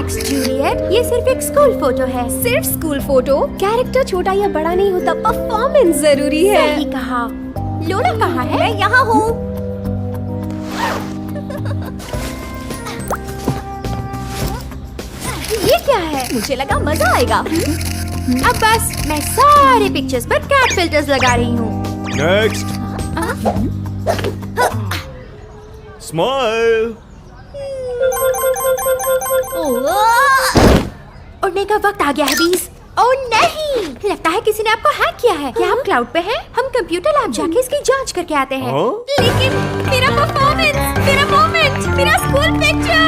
Relax Juliet, ये सिर्फ एक स्कूल फोटो है। सिर्फ स्कूल फोटो? कैरेक्टर छोटा या बड़ा नहीं होता, परफॉर्मेंस जरूरी है। सही कहा। लोला कहाँ है? मैं यहाँ हूँ। ये क्या है? मुझे लगा मजा आएगा। अब बस मैं सारे पिक्चर्स पर कैट फिल्टर्स लगा रही हूँ। नेक्स्ट। स्माइल। उड़ने का वक्त आ गया है बीस। ओह नहीं, लगता है किसी ने आपको हैक किया है। क्या आप क्लाउड पे हैं? हम कंप्यूटर लैब जाके इसकी जांच करके आते हैं। लेकिन मेरा परफॉर्मेंस, मेरा मोमेंट, मेरा स्कूल पिक्चर।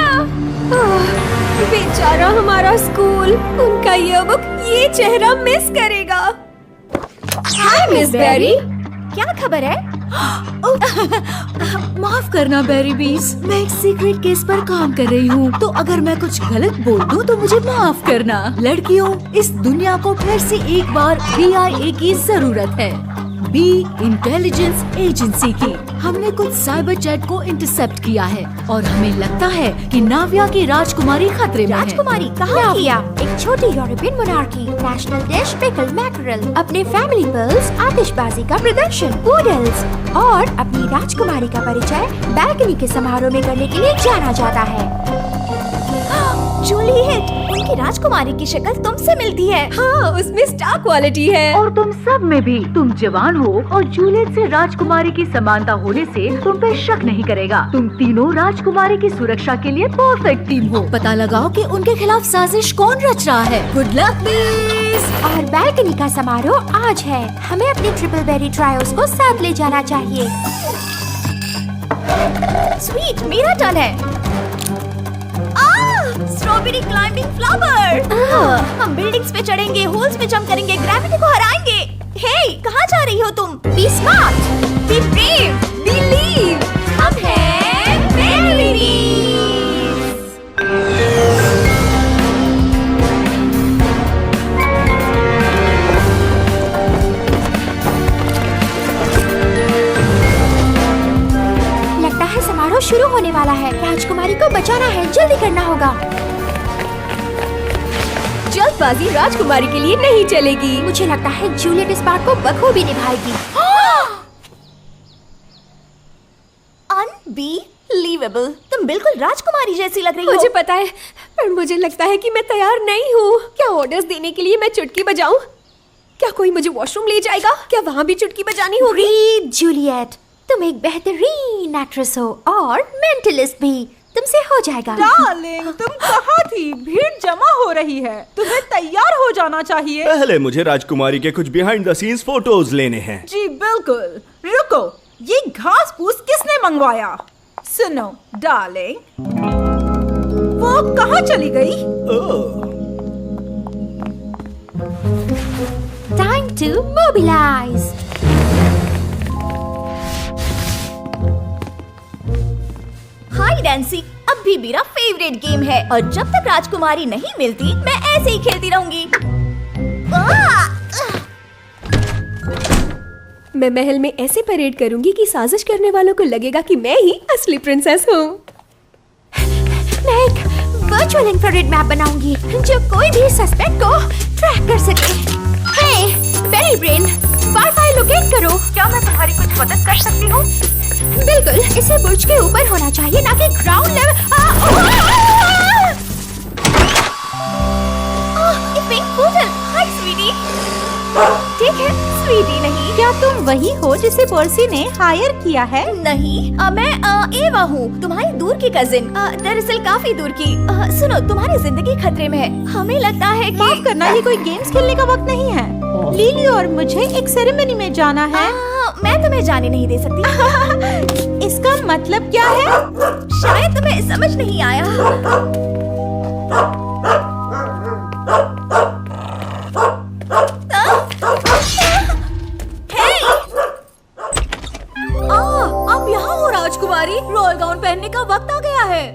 बेचारा हमारा स्कूल, उनका ईयरबुक ये चेहरा मिस करेगा। हाय मिस बेरी, क्या खबर है? माफ करना बेरी बीस, मैं एक सीक्रेट केस पर काम कर रही हूँ, तो अगर मैं कुछ गलत बोल दूँ तो मुझे माफ करना। लड़कियों, इस दुनिया को फिर से एक बार BIA की जरूरत है, बी इंटेलिजेंस एजेंसी की। हमने कुछ साइबर चैट को इंटरसेप्ट किया है और हमें लगता है कि नाविया की राजकुमारी खतरे में है। राजकुमारी कहाँ की? एक छोटी European monarchy, national dish pickle mackerel, अपने फैमिली पर्ल्स, आतिशबाजी का प्रदर्शन, पूडल्स और अपनी राजकुमारी का परिचय बैल्कनी के समारोह में करने के लिए जाना जाता है। जूलियट, उनकी राजकुमारी की शक्ल तुमसे मिलती है। हाँ, उसमें स्टार क्वालिटी है। और तुम सब में भी। तुम जवान हो और जूलियट से राजकुमारी की समानता होने से तुम पे शक नहीं करेगा। तुम तीनों राजकुमारी की सुरक्षा के लिए परफेक्ट टीम हो। पता लगाओ कि उनके खिलाफ साजिश कौन रच रहा है। Good luck please. और बैल्कनी का समारोह आज है। हमें अपने ट्रिपल बेरी ट्रायोस को साथ ले जाना चाहिए। स्वीट, मेरा टर्न है। Strawberry climbing flower. हम बिल्डिंग्स पे चढ़ेंगे, होल्स में जंप करेंगे, ग्रेविटी को हराएंगे। हे, कहाँ जा रही हो तुम? Be smart, be brave, believe. हम हैं बेरीज। लगता है समारोह शुरू होने वाला है। राजकुमारी को बचाना है, जल्दी करना होगा। जल्दबाजी राजकुमारी के लिए नहीं चलेगी। मुझे लगता है जूलियट इस बात को बखूबी निभाएगी। अनबिलीवेबल, तुम बिल्कुल राजकुमारी जैसी लग रही हो। मुझे पता है, पर मुझे लगता है कि मैं तैयार नहीं हूँ। क्या ऑर्डर्स देने के लिए मैं चुटकी बजाऊं? क्या कोई मुझे वॉशरूम ले जाएगा? क्या वहाँ भी चुटकी बजानी होगी? रीड जूलियट, तुम एक बेहतरीन एक्ट्रेस हो और मेंटलिस्ट भी। तुमसे हो जाएगा। डार्लिंग, तुम कहाँ थी? भीड़ जमा हो रही है, तुम्हें तैयार हो जाना चाहिए। पहले मुझे राजकुमारी के कुछ बिहाइंड द सीन्स फोटोज लेने हैं। जी बिल्कुल। रुको, ये घास फूस किसने मंगवाया? सुनो डार्लिंग, वो कहाँ चली गई? Time to mobilise. Hi Dancy, अब भी मेरा फेवरेट गेम है और जब तक राजकुमारी नहीं मिलती मैं ऐसे ही खेलती रहूंगी। मैं महल में ऐसे परेड करूंगी कि साजिश करने वालों को लगेगा कि मैं ही असली प्रिंसेस हूँ। मैं एक वर्चुअल इंफ्रारेड मैप बनाऊंगी जो कोई भी सस्पेक्ट को ट्रैक कर सके। हे, बेरी ब्रेन, वाईफाई लोकेट करो। क्या मैं तुम्हारी कुछ मदद कर सकती हूँ? बिल्कुल, इसे बुर्ज के ऊपर होना चाहिए, ना कि ग्राउंड लेवल। ये पिंक पोर्टल। हाय स्वीटी। ठीक है, स्वीटी नहीं। क्या तुम वही हो जिसे पर्सी ने हायर किया है? नहीं, मैं एवा हूँ, तुम्हारी दूर की कजिन। दरअसल काफी दूर की। सुनो, तुम्हारी जिंदगी खतरे में है। हमें लगता है कि माफ करना, ये कोई गेम्स खेलने का वक्त नहीं है। लिली और मुझे एक सेरेमनी में जाना है। मैं तुम्हें जाने नहीं दे सकती। इसका मतलब क्या है? शायद तुम्हें समझ नहीं आया। अब यहाँ हो राजकुमारी, रॉयल गाउन पहनने का वक्त आ गया है।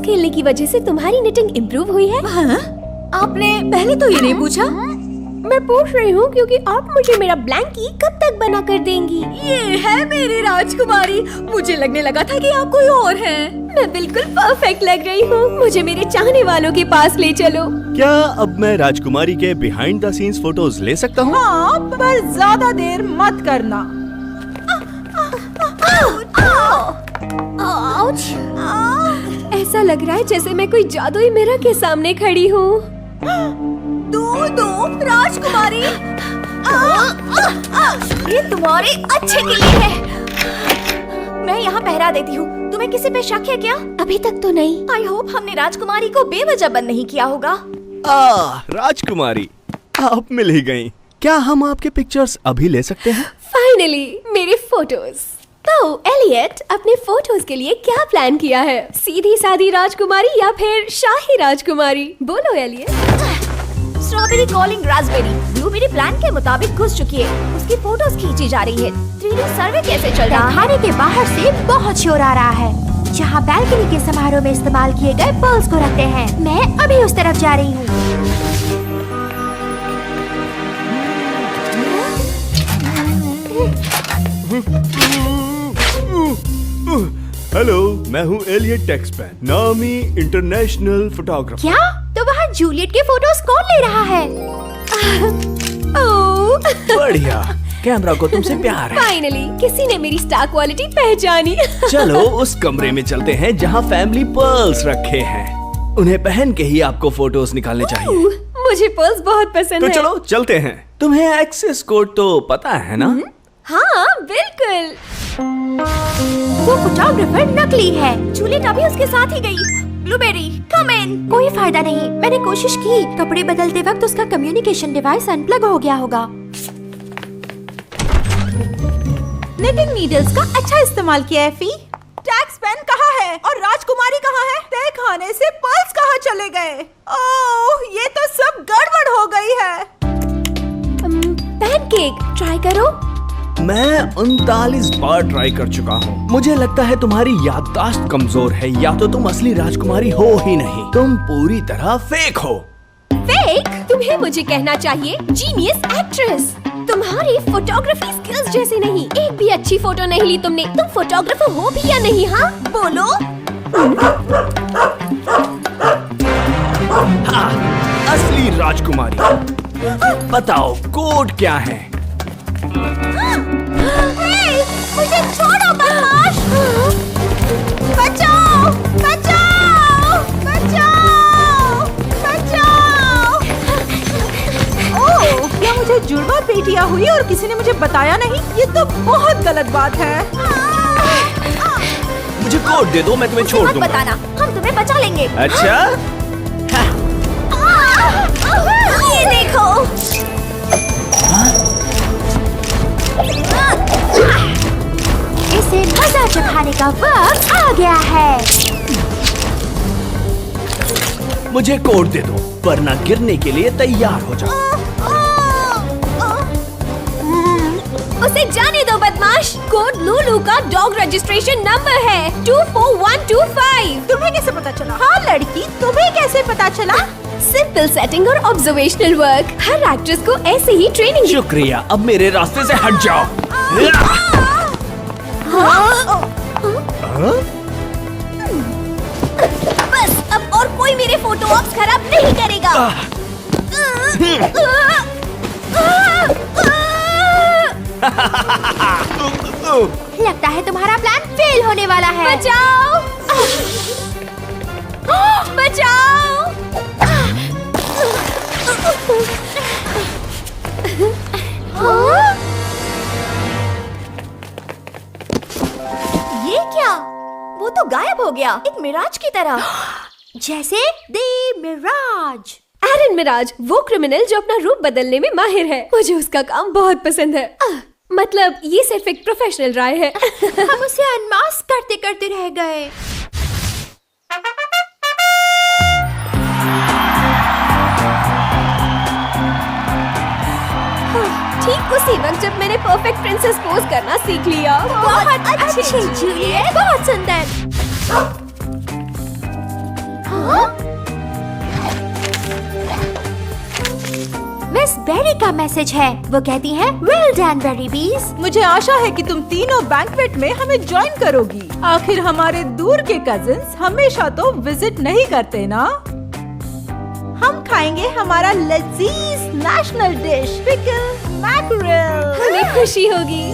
खेलने की वजह से तुम्हारी निटिंग इम्प्रूव हुई है? हाँ? आपने पहले तो ये नहीं पूछा। मैं पूछ रही हूँ क्योंकि आप मुझे मेरा ब्लैंकी कब तक बना कर देंगी? ये है मेरी राजकुमारी। मुझे लगने लगा था कि आप कोई और हैं। मैं बिल्कुल परफेक्ट लग रही हूँ। मुझे मेरे चाहने वालों के पास ले चलो। क्या अब मैं राजकुमारी के बिहाइंड द सीन्स फोटोज ले सकता हूँ? हाँ, पर ज्यादा देर मत करना। ऐसा लग रहा है जैसे मैं कोई जादुई मिरर के सामने खड़ी हूँ। दो राजकुमारी, ये तुम्हारे अच्छे के लिए है। मैं यहाँ पहरा देती हूँ। तुम्हें किसी पे शक है क्या? अभी तक तो नहीं। आई होप हमने राजकुमारी को बेवजह बंद नहीं किया होगा। राजकुमारी, आप मिल ही गयी। क्या हम आपके पिक्चर्स अभी ले सकते हैं? फाइनली मेरे फोटोज। तो एलियट, अपने फोटोज के लिए क्या प्लान किया है? सीधी सादी राजकुमारी या फिर शाही राजकुमारी? बोलो Elliot. Strawberry calling raspberry. Blueberry plan के मुताबिक घुस चुकी है। उसकी फोटोज खींची जा रही है। 3D सर्वे कैसे चल रहा है? खाने के बाहर से बहुत शोर आ रहा है, जहाँ बैल्कनी के समारोह में इस्तेमाल किए गए पर्ल्स को रखते हैं। मैं अभी उस तरफ जा रही हूँ। हेलो, मैं हूँ एलियट टेक्सपैन, नामी इंटरनेशनल फोटोग्राफर। क्या? तो वहाँ जूलियट के फोटोज कौन ले रहा है? ओह, बढ़िया, कैमरा को तुमसे प्यार है। फाइनली किसी ने मेरी स्टार क्वालिटी पहचानी। चलो उस कमरे में चलते हैं जहाँ फैमिली पर्ल्स रखे हैं। उन्हें पहन के ही आपको फोटोज निकालने चाहिए। मुझे पर्ल्स बहुत पसंद तो है। चलो चलते हैं। तुम्हें एक्सेस कोड तो पता है ना? हाँ बिल्कुल। वो फोटोग्राफर नकली है। जूलियट अभी उसके साथ ही गई। ब्लूबेरी, कम इन। कोई फायदा नहीं। मैंने कोशिश की। कपड़े बदलते वक्त उसका कम्युनिकेशन डिवाइस अनप्लग हो गया होगा। निटिंग नीडल्स का अच्छा इस्तेमाल किया है फी। टैक्स पेन कहाँ है और राजकुमारी कहाँ है? तय खाने से पर्ल्स कहाँ चले गए? ओह, ये तो सब गड़बड़ हो गई है। पैनकेक ट्राई करो। मैं 39 बार ट्राई कर चुका हूँ। मुझे लगता है तुम्हारी याददाश्त कमजोर है, या तो तुम असली राजकुमारी हो ही नहीं, तुम पूरी तरह फेक हो। फेक? तुम्हें मुझे कहना चाहिए जीनियस एक्ट्रेस। तुम्हारी फोटोग्राफी स्किल्स जैसी नहीं। एक भी अच्छी फोटो नहीं ली तुमने। तुम फोटोग्राफर हो भी या नहीं? हाँ बोलो। हाँ, असली राजकुमारी। बताओ कोड क्या है? मुझे छोड़ो बदमाश! बचाओ! बचाओ! बचाओ! बचाओ! ओह, क्या मुझे जुड़वा पेटियां हुई और किसी ने मुझे बताया नहीं? ये तो बहुत गलत बात है। मुझे कोड दे दो, मैं तुम्हें छोड़ मत दूंगा। बताना, हम तुम्हें बचा लेंगे। अच्छा? ये देखो। इसे मजा चखाने का वक्त आ गया है। मुझे कोड दे दो, वरना गिरने के लिए तैयार हो जाओ। उसे जाने दो बदमाश। कोड लूलू का डॉग रजिस्ट्रेशन नंबर है 24125। तुम्हें कैसे पता चला? हाँ लड़की, तुम्हें कैसे पता चला? सिंपल सेटिंग और ऑब्जर्वेशनल वर्क। हर एक्ट्रेस को ऐसे ही ट्रेनिंग। शुक्रिया, अब मेरे रास्ते से हट जाओ। बस अब और कोई मेरे फोटो ऑप्स खराब नहीं करेगा। लगता है तुम्हारा प्लान फेल होने वाला है। बचाओ! बचाओ! ये क्या? वो तो गायब हो गया, एक मिराज की तरह। जैसे द मिराज। एरन मिराज, वो क्रिमिनल जो अपना रूप बदलने में माहिर है। मुझे उसका काम बहुत पसंद है। मतलब ये सिर्फ एक प्रोफेशनल राय है। हम उसे अनमास्क करते करते रह गए। ठीक उसी वक्त जब मैंने परफेक्ट प्रिंसेस पोज करना सीख लिया। बहुत अच्छे जूलियट, बहुत सुंदर। मिस बेरी का मैसेज है। वो कहती हैं, वेल डन बेरी बीज। मुझे आशा है कि तुम तीनों बैंक्वेट में हमें ज्वाइन करोगी। आखिर हमारे दूर के कजिन्स हमेशा तो विजिट नहीं करते ना। हम खाएंगे हमारा लजीज नेशनल डिश पिकल मैकरेल। हमें खुशी होगी।